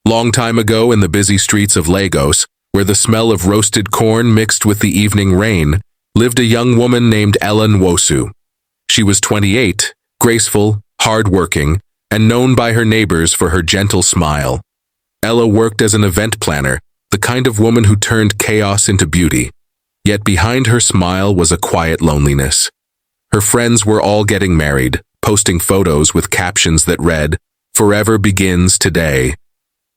Long time ago in the busy streets of Lagos, where the smell of roasted corn mixed with the evening rain, lived a young woman named Ella Nwosu. She was 28, graceful, hard-working, and known by her neighbors for her gentle smile. Ella worked as an event planner, the kind of woman who turned chaos into beauty. Yet behind her smile was a quiet loneliness. Her friends were all getting married, posting photos with captions that read, "Forever begins today."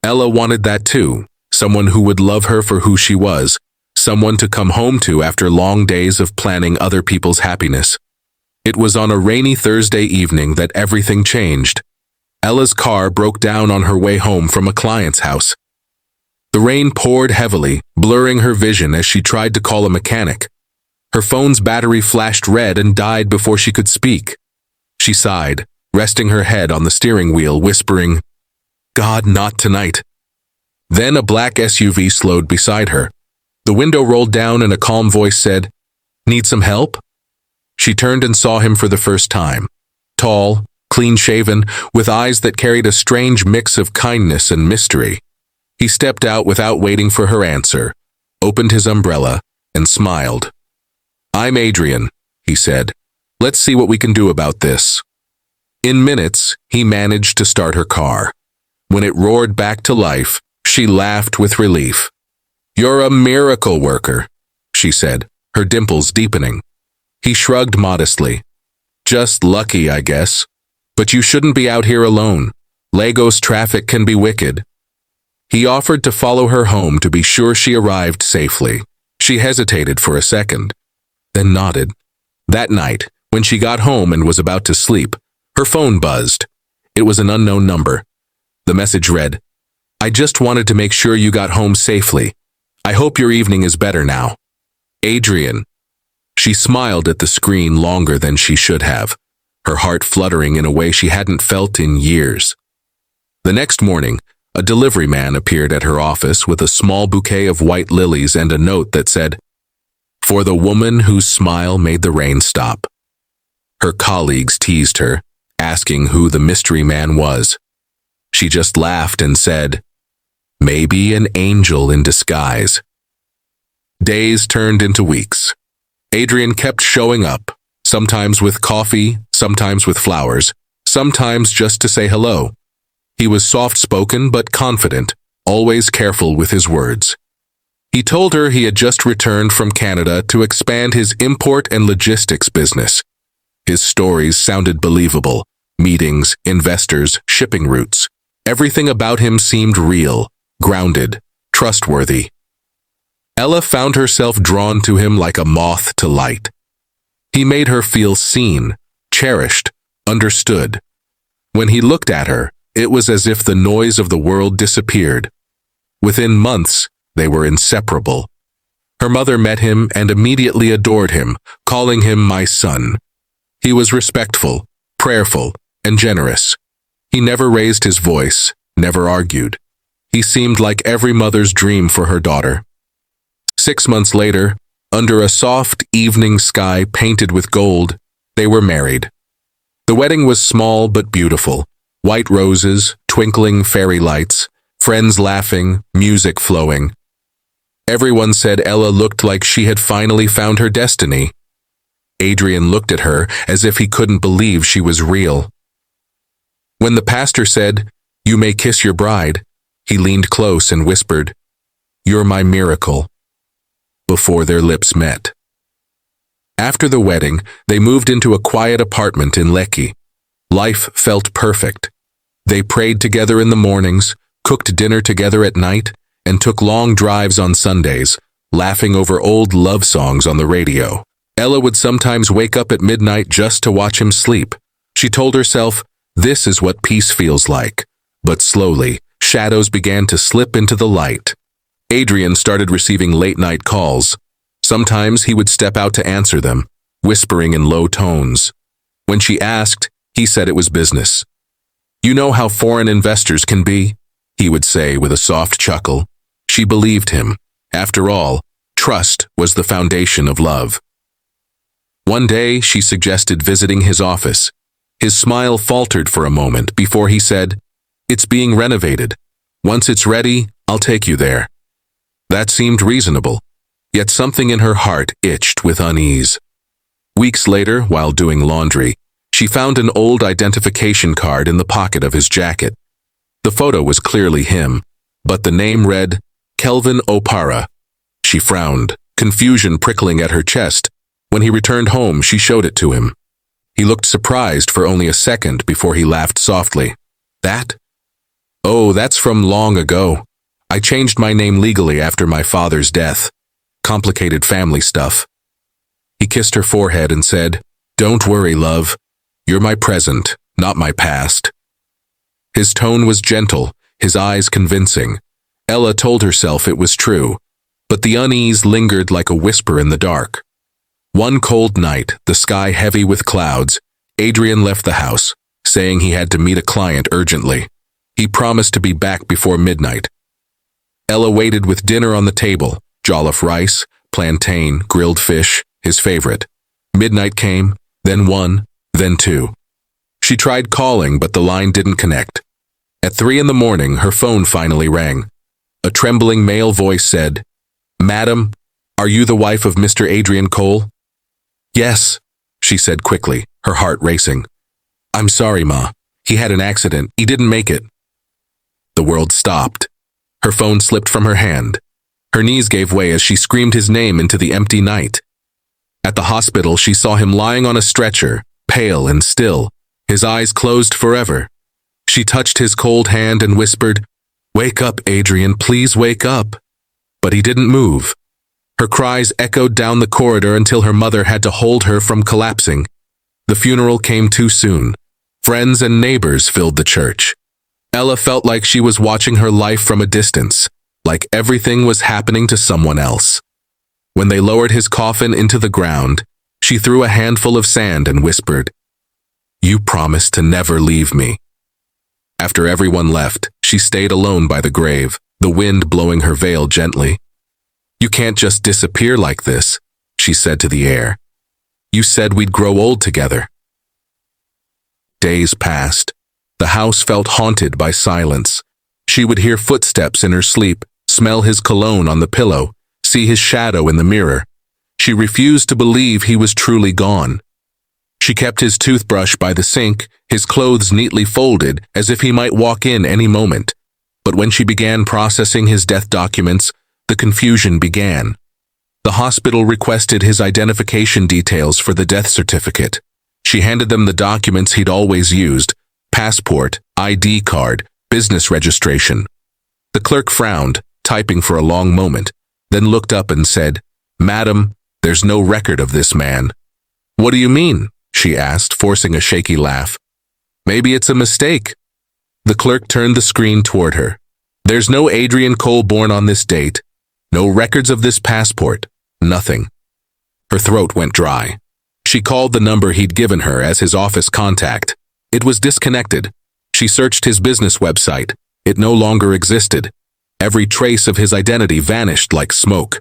Ella wanted that too, someone who would love her for who she was, someone to come home to after long days of planning other people's happiness. It was on a rainy Thursday evening that everything changed. Ella's car broke down on her way home from a client's house. The rain poured heavily, blurring her vision as she tried to call a mechanic. Her phone's battery flashed red and died before she could speak. She sighed, resting her head on the steering wheel, whispering, "God, not tonight." Then a black SUV slowed beside her. The window rolled down and a calm voice said, "Need some help?" She turned and saw him for the first time. Tall, clean-shaven, with eyes that carried a strange mix of kindness and mystery. He stepped out without waiting for her answer, opened his umbrella, and smiled. "I'm Adrian," he said. "Let's see what we can do about this." In minutes, he managed to start her car. When it roared back to life, she laughed with relief. "You're a miracle worker," she said, her dimples deepening. He shrugged modestly. "Just lucky, I guess. But you shouldn't be out here alone. Lagos traffic can be wicked." He offered to follow her home to be sure she arrived safely. She hesitated for a second, then nodded. That night, when she got home and was about to sleep, her phone buzzed. It was an unknown number. The message read, "I just wanted to make sure you got home safely. I hope your evening is better now. Adrian." She smiled at the screen longer than she should have, her heart fluttering in a way she hadn't felt in years. The next morning, a delivery man appeared at her office with a small bouquet of white lilies and a note that said, "For the woman whose smile made the rain stop." Her colleagues teased her, asking who the mystery man was. She just laughed and said, "Maybe an angel in disguise." Days turned into weeks. Adrian kept showing up, sometimes with coffee, sometimes with flowers, sometimes just to say hello. He was soft-spoken but confident, always careful with his words. He told her he had just returned from Canada to expand his import and logistics business. His stories sounded believable: meetings, investors, shipping routes. Everything about him seemed real, grounded, trustworthy. Ella found herself drawn to him like a moth to light. He made her feel seen, cherished, understood. When he looked at her, it was as if the noise of the world disappeared. Within months, they were inseparable. Her mother met him and immediately adored him, calling him "my son." He was respectful, prayerful, and generous. He never raised his voice, never argued. He seemed like every mother's dream for her daughter. 6 months later, under a soft evening sky painted with gold, they were married. The wedding was small but beautiful. White roses, twinkling fairy lights, friends laughing, music flowing. Everyone said Ella looked like she had finally found her destiny. Adrian looked at her as if he couldn't believe she was real. When the pastor said, "You may kiss your bride," he leaned close and whispered, "You're my miracle," before their lips met. After the wedding, they moved into a quiet apartment in Lekki. Life felt perfect. They prayed together in the mornings, cooked dinner together at night, and took long drives on Sundays, laughing over old love songs on the radio. Ella would sometimes wake up at midnight just to watch him sleep. She told herself, this is what peace feels like. But slowly, shadows began to slip into the light. Adrian started receiving late-night calls. Sometimes he would step out to answer them, whispering in low tones. When she asked, he said it was business. "You know how foreign investors can be?" he would say with a soft chuckle. She believed him. After all, trust was the foundation of love. One day, she suggested visiting his office. His smile faltered for a moment before he said, "It's being renovated. Once it's ready, I'll take you there. That seemed reasonable, yet something in her heart itched with unease. Weeks later, while doing laundry, she found an old identification card in the pocket of his jacket. The photo was clearly him, but the name read, Kelvin Opara. She frowned, confusion prickling at her chest. When he returned home, she showed it to him. He looked surprised for only a second before he laughed softly. That? Oh, that's from long ago. I changed my name legally after my father's death. Complicated family stuff. He kissed her forehead and said, Don't worry, love. You're my present, not my past. His tone was gentle, his eyes convincing. Ella told herself it was true, but the unease lingered like a whisper in the dark. One cold night, the sky heavy with clouds, Adrian left the house, saying he had to meet a client urgently. He promised to be back before midnight. Ella waited with dinner on the table, jollof rice, plantain, grilled fish, his favorite. Midnight came, then 1, then 2. She tried calling, but the line didn't connect. At 3 in the morning, her phone finally rang. A trembling male voice said, Madam, are you the wife of Mr. Adrian Cole? Yes, she said quickly, her heart racing. I'm sorry, Ma. He had an accident. He didn't make it. The world stopped. Her phone slipped from her hand. Her knees gave way as she screamed his name into the empty night. At the hospital, she saw him lying on a stretcher, pale and still, his eyes closed forever. She touched his cold hand and whispered, Wake up, Adrian, please wake up. But he didn't move. Her cries echoed down the corridor until her mother had to hold her from collapsing. The funeral came too soon. Friends and neighbors filled the church. Ella felt like she was watching her life from a distance, like everything was happening to someone else. When they lowered his coffin into the ground, she threw a handful of sand and whispered, You promised to never leave me. After everyone left, she stayed alone by the grave, the wind blowing her veil gently. You can't just disappear like this, she said to the air. You said we'd grow old together. Days passed. The house felt haunted by silence. She would hear footsteps in her sleep, smell his cologne on the pillow, see his shadow in the mirror. She refused to believe he was truly gone. She kept his toothbrush by the sink, his clothes neatly folded, as if he might walk in any moment. But when she began processing his death documents, the confusion began. The hospital requested his identification details for the death certificate. She handed them the documents he'd always used: passport, ID card, business registration. The clerk frowned, typing for a long moment, then looked up and said, Madam, there's no record of this man. What do you mean? She asked, forcing a shaky laugh. Maybe it's a mistake. The clerk turned the screen toward her. There's no Adrian Cole born on this date. No records of this passport. Nothing. Her throat went dry. She called the number he'd given her as his office contact. It was disconnected. She searched his business website. It no longer existed. Every trace of his identity vanished like smoke.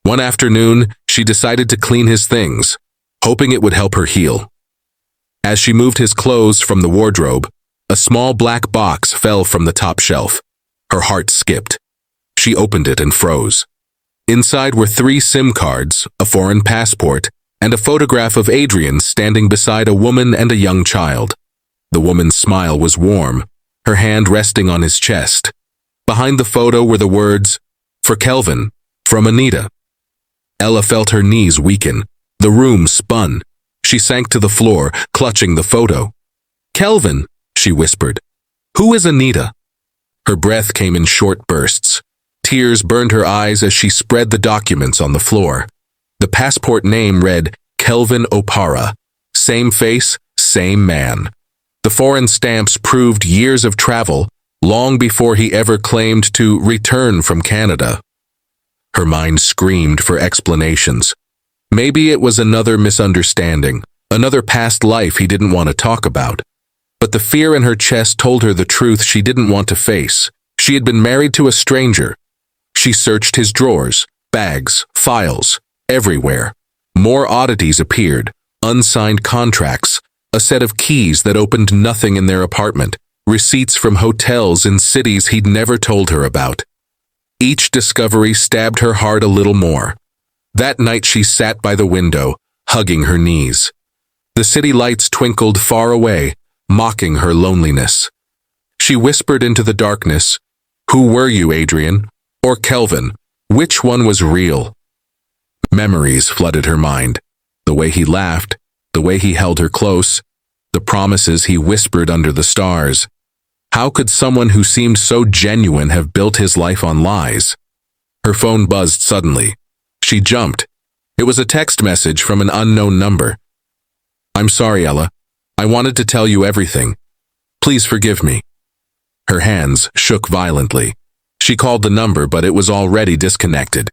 One afternoon, she decided to clean his things, hoping it would help her heal. As she moved his clothes from the wardrobe, a small black box fell from the top shelf. Her heart skipped. She opened it and froze. Inside were 3 SIM cards, a foreign passport, and a photograph of Adrian standing beside a woman and a young child. The woman's smile was warm, her hand resting on his chest. Behind the photo were the words, For Kelvin, from Anita. Ella felt her knees weaken. The room spun. She sank to the floor, clutching the photo. Kelvin, she whispered. Who is Anita? Her breath came in short bursts. Tears burned her eyes as she spread the documents on the floor. The passport name read Kelvin Opara. Same face, same man. The foreign stamps proved years of travel, long before he ever claimed to return from Canada. Her mind screamed for explanations. Maybe it was another misunderstanding, another past life he didn't want to talk about. But the fear in her chest told her the truth she didn't want to face. She had been married to a stranger. She searched his drawers, bags, files, everywhere. More oddities appeared, unsigned contracts, a set of keys that opened nothing in their apartment, receipts from hotels in cities he'd never told her about. Each discovery stabbed her heart a little more. That night she sat by the window, hugging her knees. The city lights twinkled far away, mocking her loneliness. She whispered into the darkness, "Who were you, Adrian? Or Kelvin? Which one was real?" Memories flooded her mind. The way he laughed, the way he held her close, the promises he whispered under the stars. How could someone who seemed so genuine have built his life on lies? Her phone buzzed suddenly. She jumped. It was a text message from an unknown number. "I'm sorry, Ella. I wanted to tell you everything. Please forgive me." Her hands shook violently. She called the number, but it was already disconnected.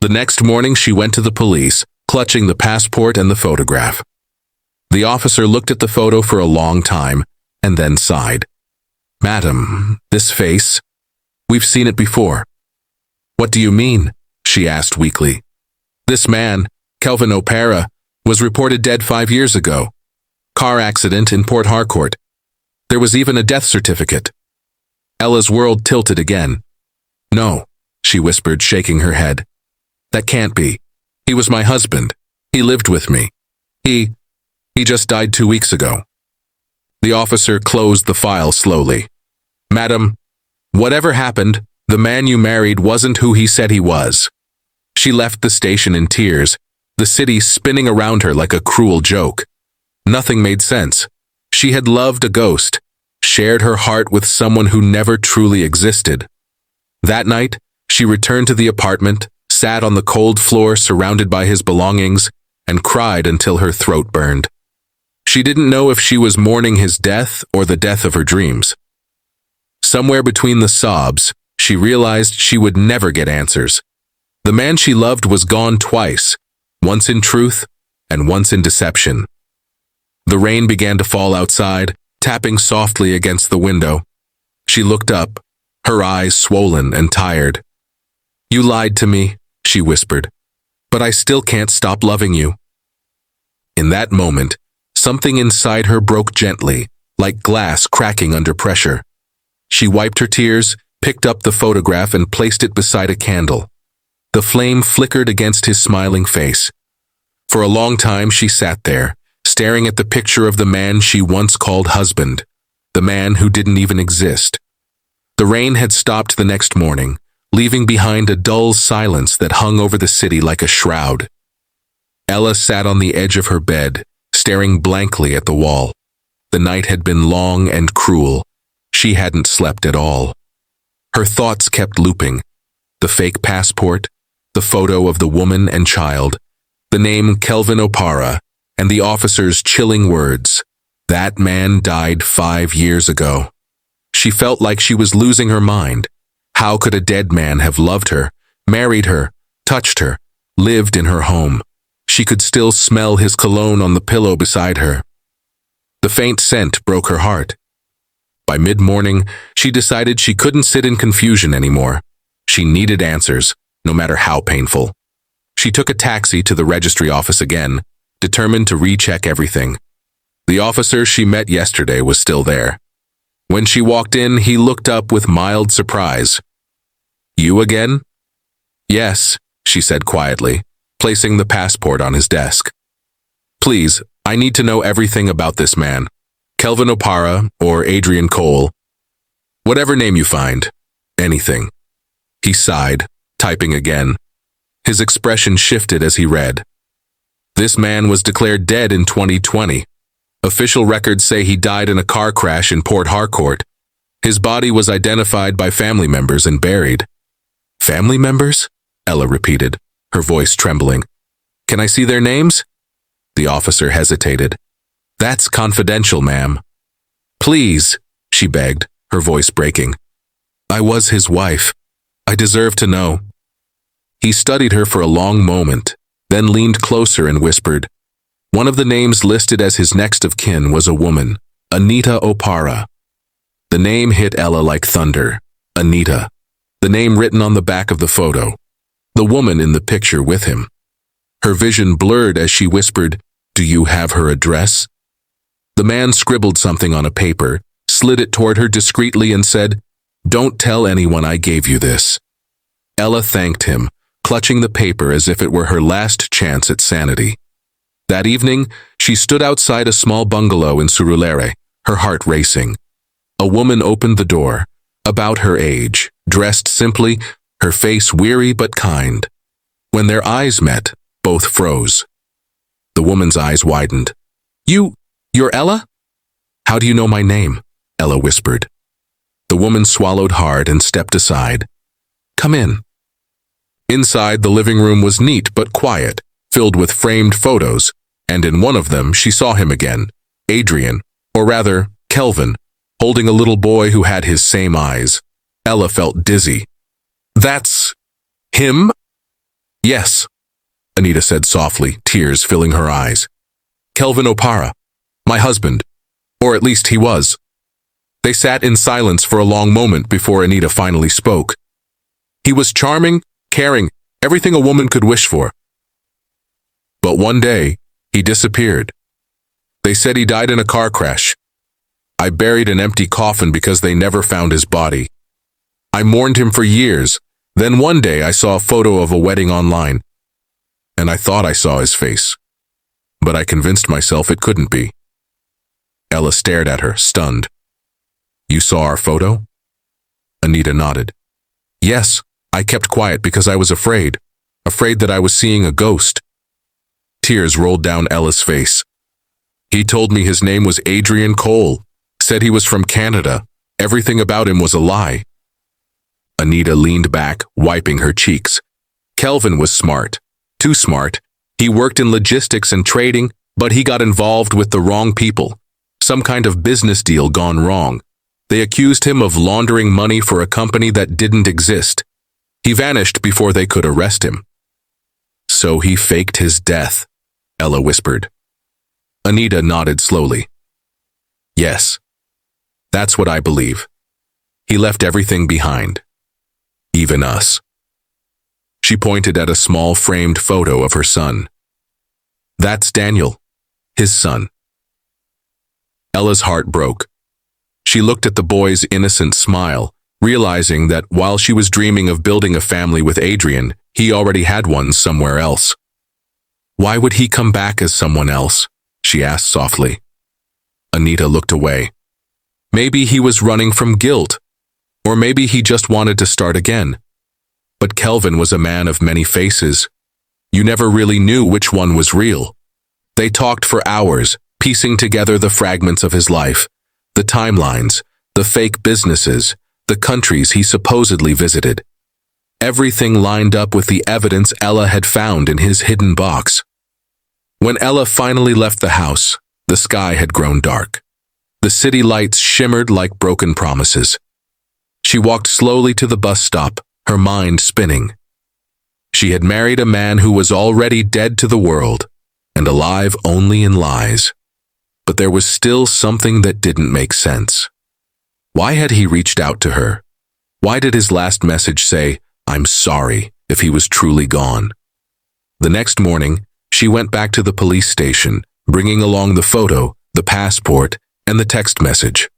The next morning she went to the police, clutching the passport and the photograph. The officer looked at the photo for a long time, and then sighed. "Madam, this face, we've seen it before." "What do you mean?" she asked weakly. "This man, Kelvin O'Para, was reported dead 5 years ago. Car accident in Port Harcourt. There was even a death certificate." Ella's world tilted again. "No," she whispered, shaking her head. "That can't be. He was my husband. He lived with me. He just died 2 weeks ago." The officer closed the file slowly. "Madam, whatever happened, the man you married wasn't who he said he was." She left the station in tears, the city spinning around her like a cruel joke. Nothing made sense. She had loved a ghost, shared her heart with someone who never truly existed. That night, she returned to the apartment, sat on the cold floor surrounded by his belongings, and cried until her throat burned. She didn't know if she was mourning his death or the death of her dreams. Somewhere between the sobs, she realized she would never get answers. The man she loved was gone twice, once in truth and once in deception. The rain began to fall outside, tapping softly against the window. She looked up, her eyes swollen and tired. "You lied to me," she whispered, "but I still can't stop loving you." In that moment, something inside her broke gently, like glass cracking under pressure. She wiped her tears, picked up the photograph and placed it beside a candle. The flame flickered against his smiling face. For a long time she sat there, staring at the picture of the man she once called husband, the man who didn't even exist. The rain had stopped the next morning, leaving behind a dull silence that hung over the city like a shroud. Ella sat on the edge of her bed, staring blankly at the wall. The night had been long and cruel. She hadn't slept at all. Her thoughts kept looping. The fake passport, the photo of the woman and child, the name Kelvin O'Para, and the officer's chilling words, "That man died 5 years ago." She felt like she was losing her mind. How could a dead man have loved her, married her, touched her, lived in her home? She could still smell his cologne on the pillow beside her. The faint scent broke her heart. By mid-morning, she decided she couldn't sit in confusion anymore. She needed answers, no matter how painful. She took a taxi to the registry office again, determined to recheck everything. The officer she met yesterday was still there. When she walked in, he looked up with mild surprise. "You again?" "Yes," she said quietly, placing the passport on his desk. "Please, I need to know everything about this man. Kelvin O'Para or Adrian Cole. Whatever name you find. Anything." He sighed, typing again. His expression shifted as he read. "This man was declared dead in 2020. Official records say he died in a car crash in Port Harcourt. His body was identified by family members and buried." "Family members?" Ella repeated, her voice trembling. "Can I see their names?" The officer hesitated. "That's confidential, ma'am." "Please," she begged, her voice breaking. "I was his wife. I deserve to know." He studied her for a long moment, then leaned closer and whispered. One of the names listed as his next of kin was a woman, Anita O'Para. The name hit Ella like thunder. Anita. The name written on the back of the photo. The woman in the picture with him. Her vision blurred as she whispered, "Do you have her address?" The man scribbled something on a paper, slid it toward her discreetly and said, "Don't tell anyone I gave you this." Ella thanked him, clutching the paper as if it were her last chance at sanity. That evening, she stood outside a small bungalow in Surulere, her heart racing. A woman opened the door, about her age, dressed simply, her face weary but kind. When their eyes met, both froze. The woman's eyes widened. You're Ella?" "How do you know my name?" Ella whispered. The woman swallowed hard and stepped aside. "Come in." Inside, the living room was neat but quiet, filled with framed photos, and in one of them she saw him again, Adrian, or rather, Kelvin, holding a little boy who had his same eyes. Ella felt dizzy. "That's him?" "Yes," Anita said softly, tears filling her eyes. "Kelvin Opara, my husband, or at least he was." They sat in silence for a long moment before Anita finally spoke. "He was charming, caring, everything a woman could wish for. But one day, he disappeared. They said he died in a car crash. I buried an empty coffin because they never found his body. I mourned him for years. Then one day I saw a photo of a wedding online, and I thought I saw his face. But I convinced myself it couldn't be." Ella stared at her, stunned. "You saw our photo?" Anita nodded. "Yes, I kept quiet because I was afraid that I was seeing a ghost." Tears rolled down Ella's face. "He told me his name was Adrian Cole, said he was from Canada. Everything about him was a lie." Anita leaned back, wiping her cheeks. Kelvin was smart, too smart. He worked in logistics and trading, but he got involved with the wrong people. Some kind of business deal gone wrong. They accused him of laundering money for a company that didn't exist. He vanished before they could arrest him. "So he faked his death," Ella whispered. Anita nodded slowly. "Yes, that's what I believe. He left everything behind. Even us." She pointed at a small framed photo of her son. "That's Daniel, his son." Ella's heart broke. She looked at the boy's innocent smile, realizing that while she was dreaming of building a family with Adrian, he already had one somewhere else. "Why would he come back as someone else?" she asked softly. Anita looked away. Maybe he was running from guilt, or maybe he just wanted to start again. But Kelvin was a man of many faces. You never really knew which one was real. They talked for hours, piecing together the fragments of his life, the timelines, the fake businesses, the countries he supposedly visited. Everything lined up with the evidence Ella had found in his hidden box. When Ella finally left the house, the sky had grown dark. The city lights shimmered like broken promises. She walked slowly to the bus stop, her mind spinning. She had married a man who was already dead to the world, and alive only in lies. But there was still something that didn't make sense. Why had he reached out to her? Why did his last message say, "I'm sorry," if he was truly gone? The next morning, she went back to the police station, bringing along the photo, the passport, and the text message.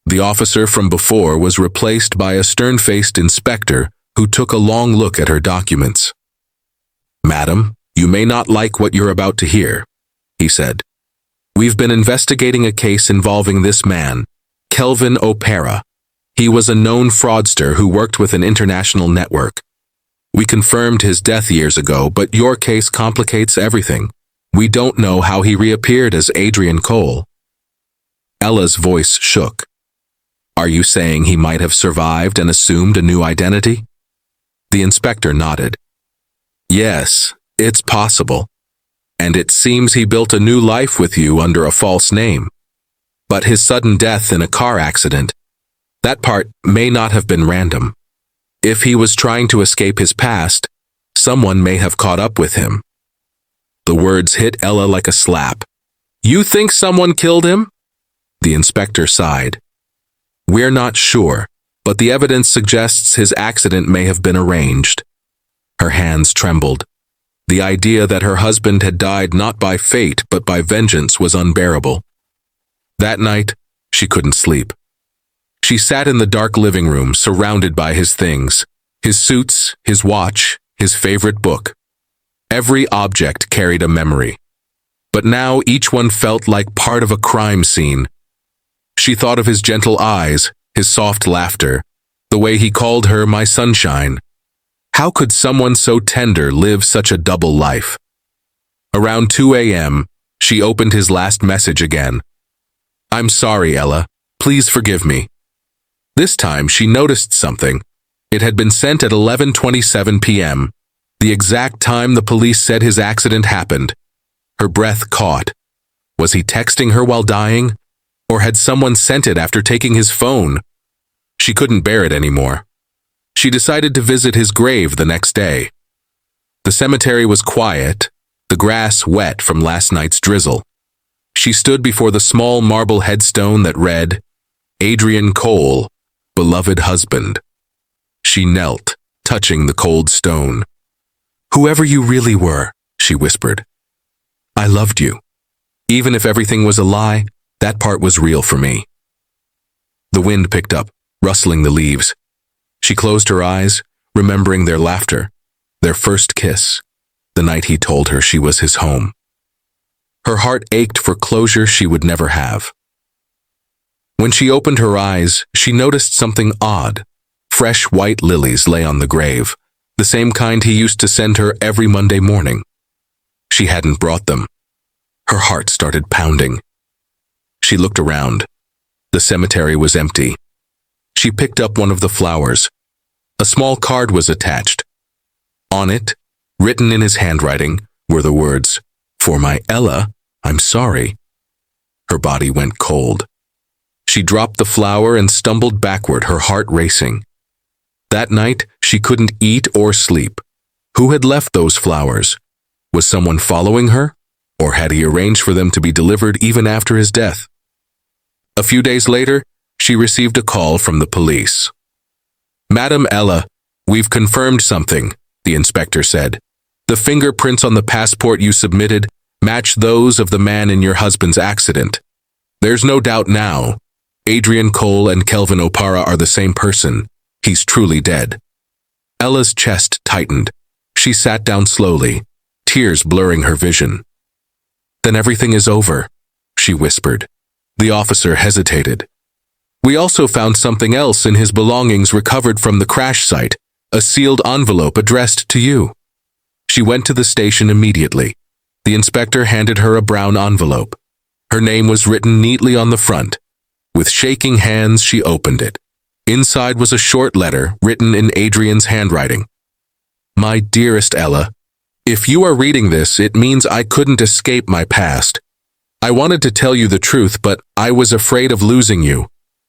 The officer from before was replaced by a stern-faced inspector who took a long look at her documents. "Madam, you may not like what you're about to hear," he said. "We've been investigating a case involving this man, Kelvin Opara. He was a known fraudster who worked with an international network. We confirmed his death years ago, but your case complicates everything. We don't know how he reappeared as Adrian Cole." Ella's voice shook. "Are you saying he might have survived and assumed a new identity?" The inspector nodded. "Yes, it's possible. And it seems he built a new life with you under a false name. But his sudden death in a car accident, that part may not have been random. If he was trying to escape his past, someone may have caught up with him." The words hit Ella like a slap. "You think someone killed him?" The inspector sighed. "We're not sure, but the evidence suggests his accident may have been arranged." Her hands trembled. The idea that her husband had died not by fate but by vengeance was unbearable. That night, she couldn't sleep. She sat in the dark living room, surrounded by his things, his suits, his watch, his favorite book. Every object carried a memory. But now each one felt like part of a crime scene. She thought of his gentle eyes, his soft laughter, the way he called her my sunshine. How could someone so tender live such a double life? Around 2 a.m., she opened his last message again. "I'm sorry, Ella. Please forgive me." This time she noticed something. It had been sent at 11:27 p.m., the exact time the police said his accident happened. Her breath caught. Was he texting her while dying? Or had someone sent it after taking his phone? She couldn't bear it anymore. She decided to visit his grave the next day. The cemetery was quiet, the grass wet from last night's drizzle. She stood before the small marble headstone that read, "Adrian Cole, beloved husband." She knelt, touching the cold stone. "Whoever you really were," she whispered, "I loved you. Even if everything was a lie, that part was real for me." The wind picked up, rustling the leaves. She closed her eyes, remembering their laughter, their first kiss, the night he told her she was his home. Her heart ached for closure she would never have. When she opened her eyes, she noticed something odd. Fresh white lilies lay on the grave, the same kind he used to send her every Monday morning. She hadn't brought them. Her heart started pounding. She looked around. The cemetery was empty. She picked up one of the flowers. A small card was attached. On it, written in his handwriting, were the words, "For my Ella, I'm sorry." Her body went cold. She dropped the flower and stumbled backward, her heart racing. That night, she couldn't eat or sleep. Who had left those flowers? Was someone following her? Or had he arranged for them to be delivered even after his death? A few days later, she received a call from the police. "Madam Ella, we've confirmed something," the inspector said. "The fingerprints on the passport you submitted match those of the man in your husband's accident. There's no doubt now. Adrian Cole and Kelvin Opara are the same person. He's truly dead." Ella's chest tightened. She sat down slowly, tears blurring her vision. "Then everything is over," she whispered. The officer hesitated. "We also found something else in his belongings recovered from the crash site, a sealed envelope addressed to you." She went to the station immediately. The inspector handed her a brown envelope. Her name was written neatly on the front. With shaking hands, she opened it. Inside was a short letter written in Adrian's handwriting. "My dearest Ella, if you are reading this, it means I couldn't escape my past. I wanted to tell you the truth, but I was afraid of losing you.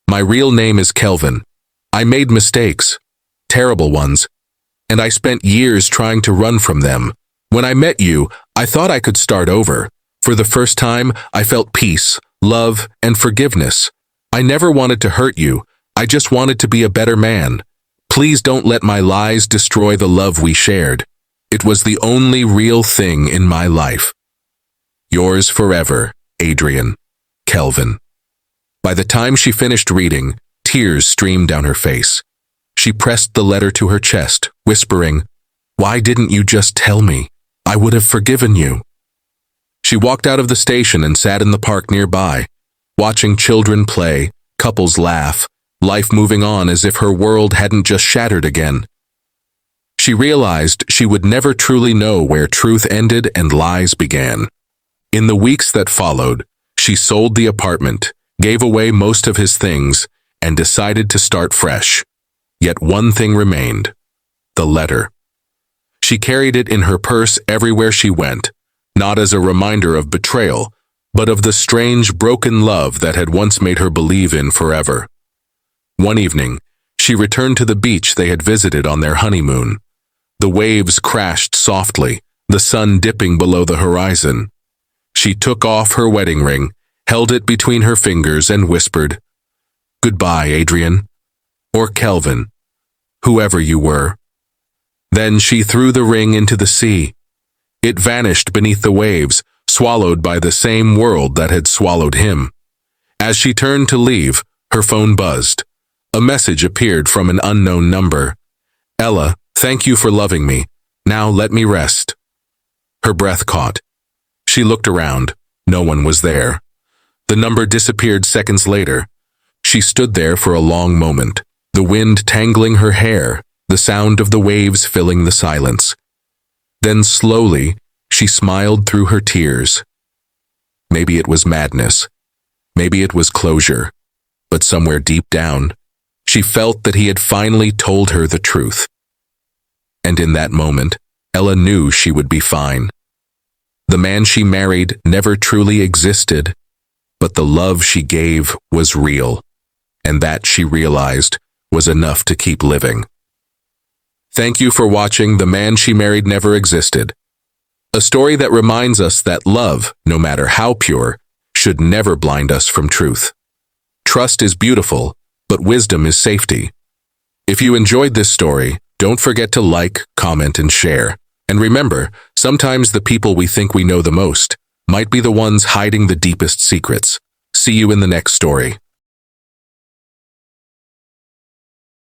My real name is Kelvin. I made mistakes, terrible ones, and I spent years trying to run from them. When I met you, I thought I could start over. For the first time, I felt peace, love, and forgiveness. I never wanted to hurt you. I just wanted to be a better man. Please don't let my lies destroy the love we shared. It was the only real thing in my life. Yours forever, Adrian, Kelvin." By the time she finished reading, tears streamed down her face. She pressed the letter to her chest, whispering, "Why didn't you just tell me? I would have forgiven you." She walked out of the station and sat in the park nearby, watching children play, couples laugh, life moving on as if her world hadn't just shattered again. She realized she would never truly know where truth ended and lies began. In the weeks that followed, she sold the apartment, gave away most of his things, and decided to start fresh. Yet one thing remained: the letter. She carried it in her purse everywhere she went, not as a reminder of betrayal, but of the strange, broken love that had once made her believe in forever. One evening, she returned to the beach they had visited on their honeymoon. The waves crashed softly, the sun dipping below the horizon. She took off her wedding ring, held it between her fingers, and whispered, "Goodbye, Adrian," or Kelvin, whoever you were. Then she threw the ring into the sea. It vanished beneath the waves, swallowed by the same world that had swallowed him. As she turned to leave, her phone buzzed. A message appeared from an unknown number. "Ella, thank you for loving me. Now let me rest." Her breath caught. She looked around. No one was there. The number disappeared seconds later. She stood there for a long moment, the wind tangling her hair, the sound of the waves filling the silence. Then slowly, she smiled through her tears. Maybe it was madness. Maybe it was closure. But somewhere deep down, she felt that he had finally told her the truth. And in that moment, Ella knew she would be fine. The man she married never truly existed, but the love she gave was real, and that, she realized, was enough to keep living. Thank you for watching The Man She Married Never Existed, a story that reminds us that love, no matter how pure, should never blind us from truth. Trust is beautiful, but wisdom is safety. If you enjoyed this story, don't forget to like, comment, and share. And remember, sometimes the people we think we know the most might be the ones hiding the deepest secrets. See you in the next story.